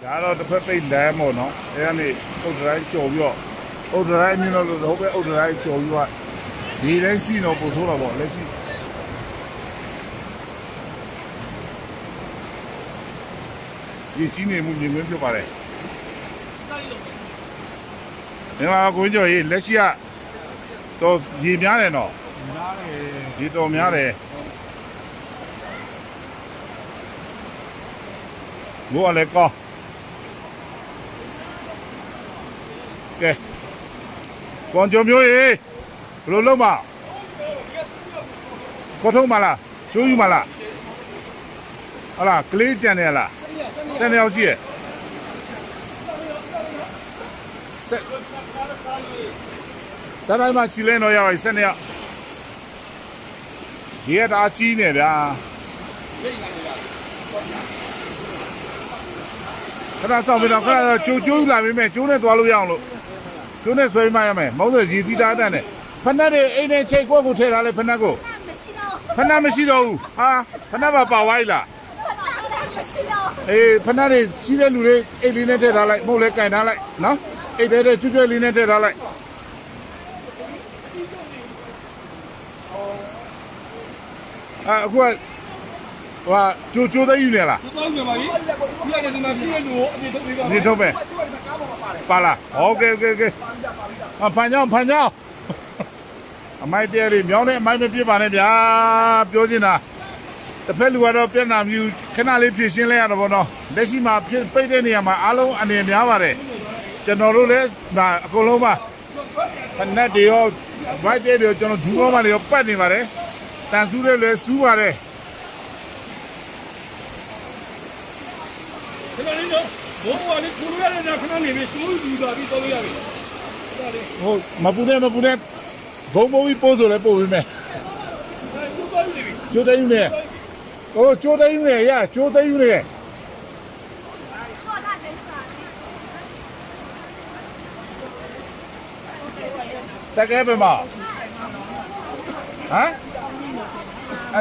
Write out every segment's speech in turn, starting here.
ဒါတော့တစ်ဖက်ပိတ်လမ်းပေါ့နော်အဲကနေအုတ်တိုင်းကြော်ပြီးတော့အုတ်တိုင်းမြင်တော့ဟိုဘက်အုတ်တိုင်းကြော်ပြီးတော့ဒီတိုင်းစီတော့ပို့ဆိုးတော့ပေါ့လက်ရှိဒီကြီးနေမှုမြင်ကွင်းဖြစ်ပါတယ်ဒီမှာကိုကျော်ကြီးလက်ရှိကတော့ရေများတယ်နော်များတယ်ဒီတော်များတယ်ဘိုးကလည်းကောင်းကဲကွန်ကြုံမျိုးရေဘယ်လိုလုပ်မခေါ်ထုံးမလားကျိုးယူမလားဟာလားကလေးကြံနေလားတန်ရောက်ကြည့်ရဲ့ဒါတိုင်းမှာချီလဲတော့ရပါစက်နေရဒီကဒါကြီးနေဗျာခဏစောင့်ပြီးတော့ခဏကျိုးလာပြီမဲ့ကျိုးနဲ့သွားလို့ရအောင်လို့ကျိုးနဲ့ဆွဲမှရမယ်မဟုတ်ဆိုရည်သီးသားတန်းနဲ့ဖက်နှက်တွေအိမ်နဲ့ချိတ်ကိုထည့်ထားလဲဖက်နှက်ကိုဖက်နှက်မရှိတော့ဘူးဟာဖက်နှက်ပါဝိုင်းလားအေးဖက်နှက်တွေရှိတဲ့လူတွေအိမ်လေးနဲ့ထည့်ထားလိုက်မဟုတ်လဲကင်ထားလိုက်နော်အိမ်ထဲကျွတ်လေးနဲ့ထည့်ထားလိုက်အခုကဟာကျိုးသိယူနေလားကျိုးသိယူပါပြီပြရတယ်ဒီမှာရှိတဲ့လူကိုအပြည့်ထုတ်ပေးပါနေထုတ်ပဲပါလားโอเคဖန်ကြောင်းအမိုက်တဲလေးမြောင်းနဲ့အမိုက်မပြစ်ပါနဲ့ဗျာပြောချင်တာတစ်ဖက်လူကတော့ပြက်နာမြူခဏလေးဖြည့်ရှင်းလဲရတော့ဗောနော်လက်ရှိမှာပိတ်တဲ့နေရာမှာအားလုံးအနေများပါတယ်ကျွန်တော်တို့လည်းဒါအကုန်လုံးပါဖက်နက်တွေရောဘိုက်တဲတွေရောကျွန်တော်ဒူးကောင်းမှတွေရောပတ်နေပါတယ်တန်ဆူးတွေလည်းစူးပါတယ်ခဏလေးတော့ဘိုးဘွားလေးကိုလိုရတဲ့ခဏနေပြီကျိုးယူလာပြီးတော့ရပြီဟုတ်မပူနဲ့ဘုံဘီပိုးဆိုလည်းပို့ပေးမယ်ကျိုးသိယူနေဟိုကျိုးသိယူနေရကျိုးသိယူနေစကဲပဲမဟမ်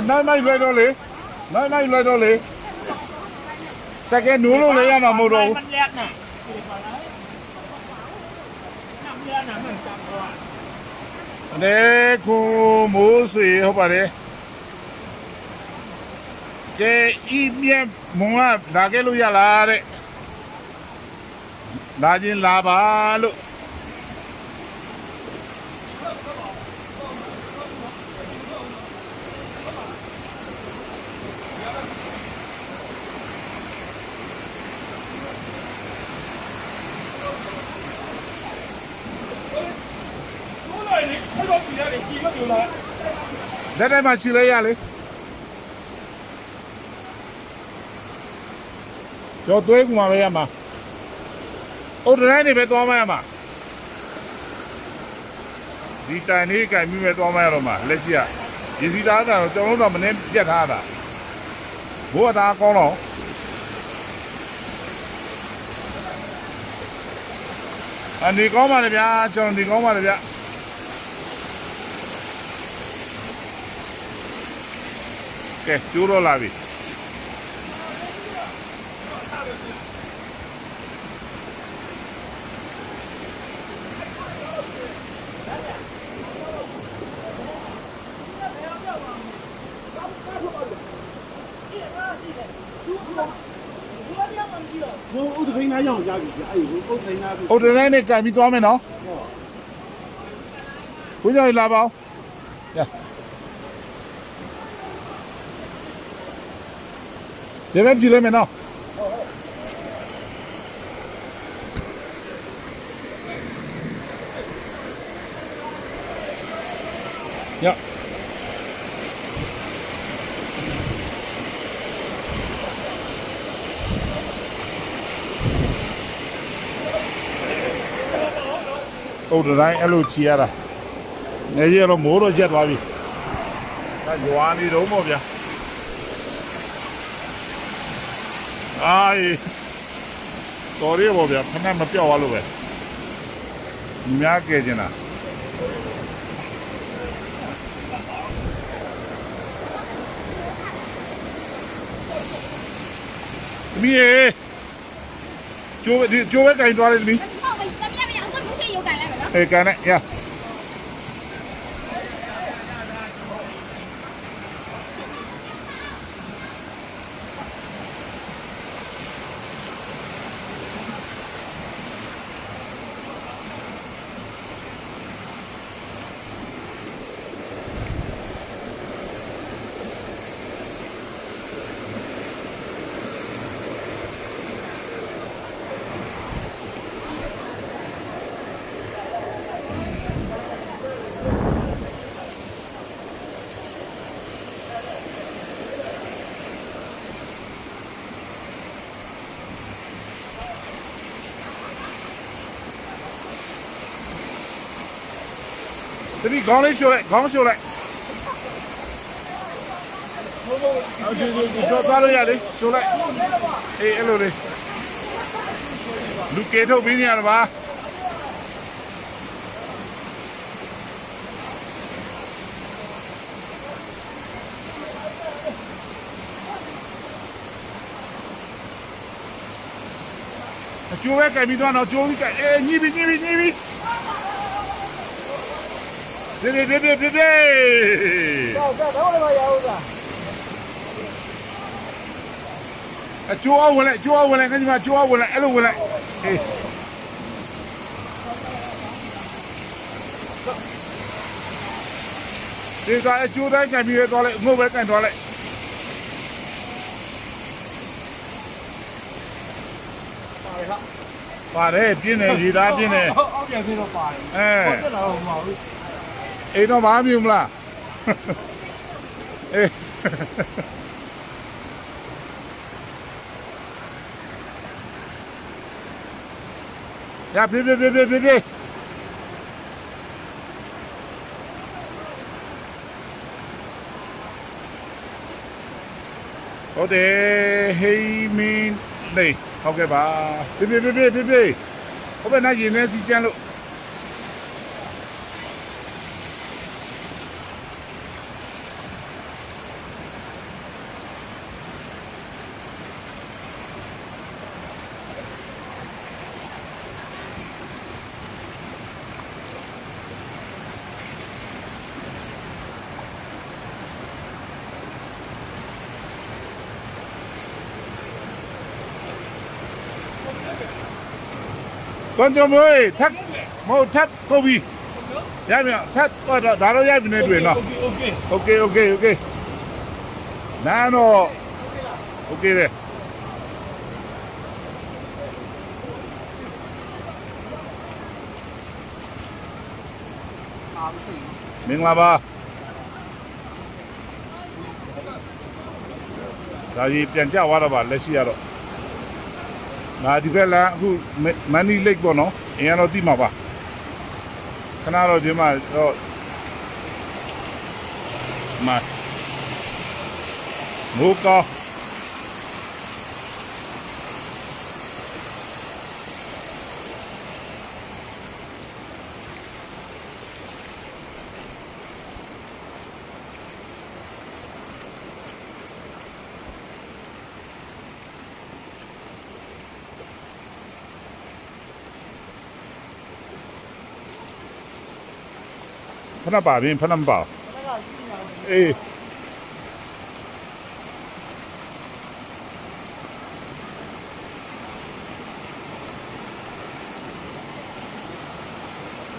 နိုင်မိုက်လွယ်တော့လေစကဲနူးလို့လည်းရမှာမဟုတ်တော့ဘူးมันแรกน่ะน้ำเลือดน่ะมันจับว่าเนี่ยคุณหมูสุยဟုတ်ပါတယ်ကဲဤမြက်မုံကလာခဲ့လို့ရလားတဲ့လာခြင်းလာပါလို့လက်တိုင်းမှာချီလဲရလေကျော်သွေးကူမှာပဲရမှာအုတ်တိုင်းနေပဲသွားမရမှာဒီတိုင်လေးကင်ပြီးပဲသွားမရတော့မှာလက်ရှိကရည်စည်းသားကတော့ကျွန်တော်တို့မနေ့ပြတ်ထားတာဘိုးကသားကောင်းတော့အနေကောင်းပါလေဗျာကျွန်တော်ဒီကောင်းပါလေဗျာကဲကျိုးတော့လာပြီ我都可以拿羊家去，哎呦，我可以拿。အုတ်တိုင်းနဲ့ကင်ပြီးသွားမယ်နော်ဘုရားလာပါဦးဒီဘက်ကြည့်လိုက်မယ်နော်ညအုတ်တိုင်းအဲ့လိုချီရတာနေရတော့မိုးတော့ရက်သွားပြီဒါရွာနေတော့ပေါ့ဗျာအာတော်ရပါဗျာခဏမပြောက်သွားလို့ပဲမြားကဲကျင်တာသမီးရေ ကျိုးပဲကင်သွားတယ်သမီး ဟုတ်ပြီတမရမရအခုမရှိရုပ်ကန်လိုက်မယ်နော် အေးကန်နဲ့ရသမီးခေါင်းလေးရှို့လိုက်ခေါင်းရှို့လိုက်ဒီသွားလို့ရလေရှို့လိုက်အေးအဲ့လိုလေးလူကေထုတ်ပြီးနေရတာပါကျိုးပဲကင်ပြီးတော့ကျိုးပြီးကအေးညှိပြီးဒီ တော့လည်းမရဘူးလား အကျိုးအဝင်လိုက်ကျိုးအဝင်လိုက်ငါညီမကျိုးအဝင်လိုက်အဲ့လိုဝင်လိုက်အေးဒီကအကျိုးတိုင်းကင်ပြီးတော့လိုက်ငုတ်ပဲကင်တော့လိုက်ပါတယ်ပြင်းနေရေသားပြင်းနေ အောက်ပြန်ပြီးတော့ပါတယ်ဟုတ်တယ်လားမဟုတ်ဘူး အိမ်တော့မမြင်ဘူးလားအေးရပြေးဟုတ်တယ်ဟေးမင်းနေဟုတ်ကဲ့ပါပြေးဟိုဘက်နားရင်ထဲစီကျန်းလို့ကွန်ကြမွေးထက်မဟုတ်ထက်ကိုဘီရပြီထက်တော့ဒါတော့ရပြီနေတွေ့နော်โอเคနားတော့โอเคလေမင်္ဂလာပါဒါကြီးပြန်ကြသွားတော့ပါလက်ရှိရတော့ငါဒီကလာအခုမန်နီလိတ်ပေါ့နော်အရင်တော့တိမှာပါခဏတော့ဒီမှာတော့မိုးကောင်းဖနပါပြင်ဖနမပါအေး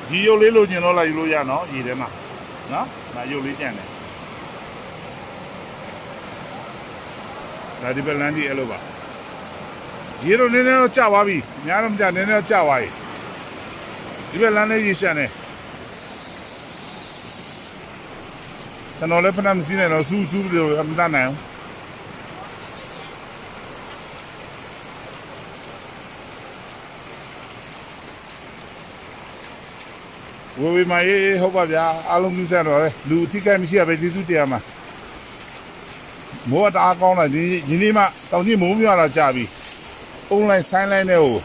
ဒီရုပ်လေးလိုချင်တော့လာယူလို့ရနော်ရေထဲမှာနော်ဒါရုပ်လေးကြံတယ်ဒါဒီဘက်လမ်းကြီးအဲ့လိုပါရေတော့နည်းနည်းတော့ကျသွားပြီများတော့မကျနည်းနည်းတော့ကျသွားပြီဒီဘက်လမ်းလေးရေရှမ်းတယ်ကျွန်တော်လည်းဖနမစီးနေတော့စူးပြီးတော့မတတ်နိုင်ဘူးဝေမရေးဟုတ်ပါဗျာအားလုံးပြုဆက်တော့လေလူအထိကမရှိရပဲကျေးဇူးတရားမှာမိုးတအားကောင်းလာဒီနေ့မှတောင်ကြီးမိုးမြွာလာကြပြီအွန်လိုင်းဆိုင်းလိုင်းနဲ့ဟို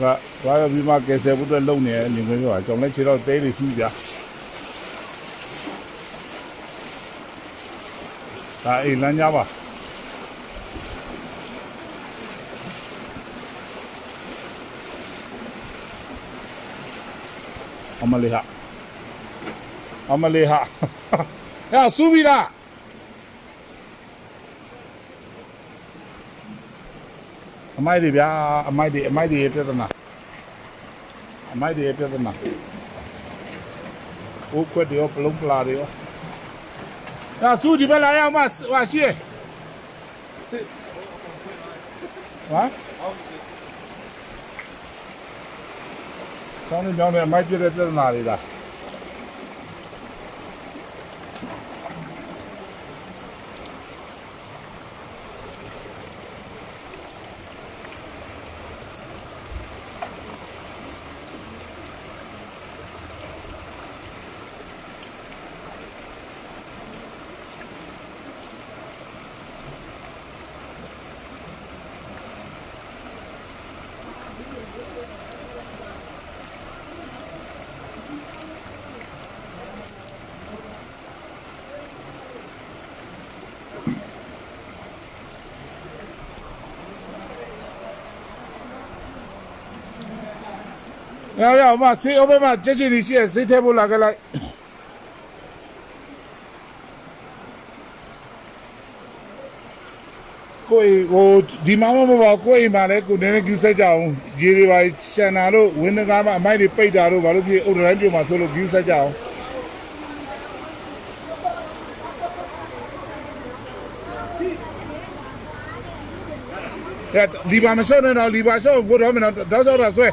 ဘာရပြီးမှကယ်ဆယ်ဖို့အတွက်လုပ်နေတယ်ညီမပြောတာကျွန်တော်လည်းခြေတော့တဲလေးရှိပြဒါအိမ်လမ်းကြားပါအမလေးဟာဟဲ့စူဘီလားအမိုက်တွေဗျာအမိုက်တွေပြဿနာဘိုးခွက်တွေရောပလုံးပလာတွေရောဟာစူဒီဘက်လာရအောင်မဟာရှိဟာဆောင်းနေကြောင်းနဲ့အမိုက်ပြတဲ့ပြဿနာတွေလား要嘛，谁要不嘛，这些你些谁贴不拿过来？我ဒီမှာမပေါ့ကိုအိမ်မှာလည်းကိုနည်းနည်းကြည့်စက်ကြအောင်ရေတွေပါရှန်တာတို့ဝင်းကားမှာအမိုက်တွေပိတ်တာတို့ဘာလို့ဖြစ်အုတ်တိုင်းပြမှာဆိုလို့ကြည့်စက်ကြအောင်ဒီပါမစောနဲ့တော့ဒီပါစောဘိုးတော်မင်းတော့တော့ဆွဲ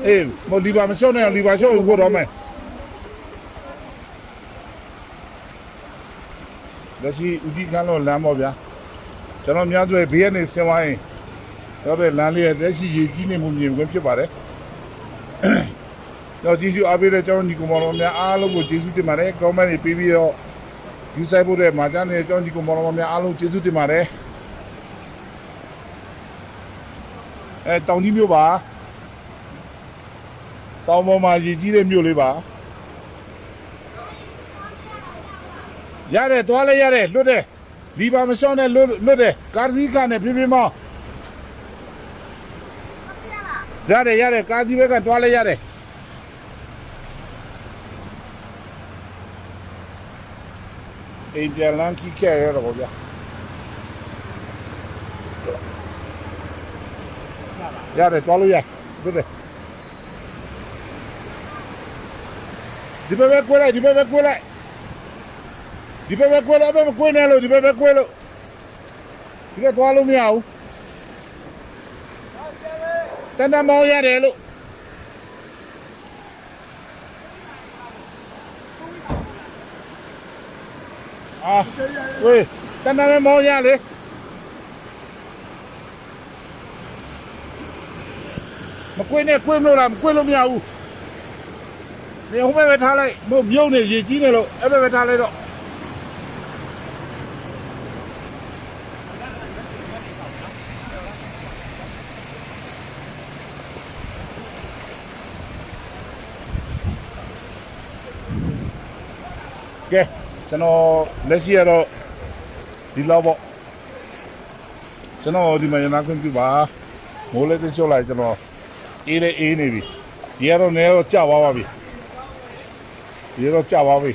အေးမဒီပါမစောနဲ့ဒီပါစောဘိုးတော်မင်းဒါရှိဦးကြီးကလို့လမ်းပေါ့ဗျာကျွန်တော်များစွာဘေးကနေဆင်းသွားရင်တော့လမ်းလေးတက်ရှိရေကြီးနေမှုမြင်ဝင်ဖြစ်ပါတယ်တော့ကျေးဇူးအားပေးတဲ့ကျွန်တော်ညီကောင်မောင်တို့များအားလုံးကိုကျေးဇူးတင်ပါတယ်ကောမန့်တွေပေးပြီးတော့ယူဆိုင်ဖို့တဲ့မာကျန်တဲ့ကျွန်တော်ညီကောင်မောင်တို့များအားလုံးကျေးဇူးတင်ပါတယ်တောင်ကြီးမြို့ပါတောင်ပေါ်မှာရေကြီးတဲ့မြို့လေးပါရတယ်သွားလဲရတယ်လွတ်တယ်ဒီပါမရှောင်းနဲ့လွတ်တယ်ကားစီးကနဲ့ပြပြမောင်းရတယ်ကားစီးဘက်ကသွားလဲရတယ်အိမ်ပြန်လန်းကြီးခဲ့ရတော့ဗျာရတယ်သွားလို့ရလွတ်တယ်ဒီဘက်ကွဲလိုက်ဒီဘက်ကွဲလိုက်ဒီဘက်ကွဲလို့အဘက်ကွဲနေလို့ဒီဘက်ကွဲလို့ဒီကသွားလို့မရဘူးတန်တမောင်းရတယ်လို့ဝေးတန်တမောင်းရလေမကွဲနဲ့ကွဲမလို့လားမကွဲလို့မရဘူးနေဟိုဘက်ပဲထားလိုက်မို့မြုပ်နေရေကြီးနေလို့အဲ့ဘက်ပဲထားလိုက်တော့ကဲကျွန်တော်လက်ရှိရတော့ဒီလောက်ပေါ့ကျွန်တော်ဒီမှာရနာခွင့်ပြုပါမိုးလေးသိချုပ်လိုက်ကျွန်တော်အေးလေးအေးနေပြီဒီကတော့နေတော့ကြာသွားပါပြီဒီတော့ကြာသွားပြီ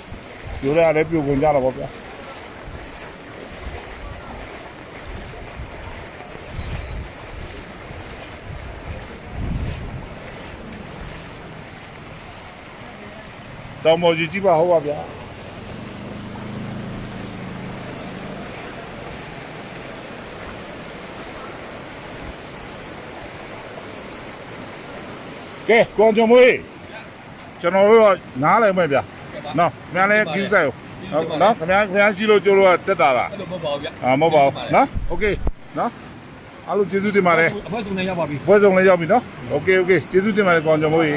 ဒီလည်းလည်းပြုတ်ကုန်ကြတော့ဗောဗျာတောင်ပေါ်ကြီးကြည့်ပါဟုတ်ပါဗျာကဲကွန်ဂျွန်မွေးကျွန်တော်တို့နားလိုက်မယ်ဗျာနော်ခင်ဗျားလည်းကြီးဆိုင်ဟုတ်နော်ခင်ဗျားရှိလို့ကျိုးလို့တက်တာလားအဲ့လိုမဟုတ်ပါဘူးဗျာမဟုတ်ပါဘူးနော်โอเคနော်အားလုံးကျေးဇူးတင်ပါတယ်အဖွဲ့စုံလည်းရောက်ပါပြီအဖွဲ့စုံလည်းရောက်ပြီနော်โอเคကျေးဇူးတင်ပါတယ်ကွန်ဂျွန်မွေး